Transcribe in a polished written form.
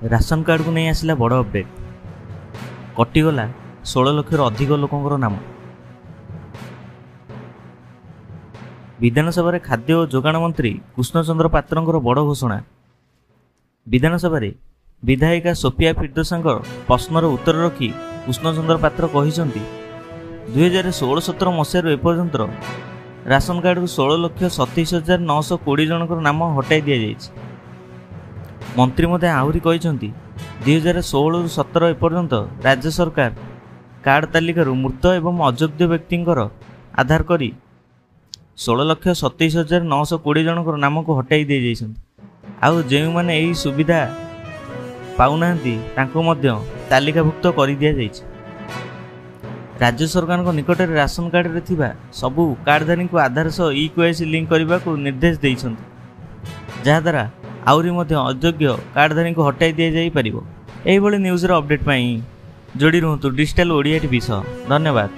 Ration card को नहीं आसला बड़ अपडेट कटिगला 16 लाख अधिक लोकंर नाम। विधानसभा खाद्य और जोगाण मंत्री कृष्णचंद्र पात्रंकर बड़ घोषणा। विधानसभा विधायिका सोफिया फिरदोसा प्रश्नर उत्तर रखी कृष्णचंद्र पात्र कहते 2016-17 मसीह एपर्यंत राशन कार्ड को 16,27,920 जनकर नाम हटाई दि जाइए। मंत्री मध्य आहरी कहते 2016-17 एपर्यंत राज्य सरकार कार्ड तालिकार मृत एवं अयोग्य व्यक्ति आधार करी 16,27,920 जनकर नाम को हटाई दि जाइए। आउ जो मैंने यही सुविधा पाऊना तालिकाभुक्त कर दि जाइए। राज्य सरकार निकट में राशन कार्ड रे थिबा सबु कार्डधारी को आधार सह ई-केवाईसी लिंक करने को निर्देश देइछन्ति, जहाद्वारा आउरी मध्य अयोग्य कार्डधारी को हटाई दि जाई परिबो। एही भली न्यूज़ रो अपडेट पाई जोड़ी रहतु डिजिटल ओडिया टीवी सह। धन्यवाद।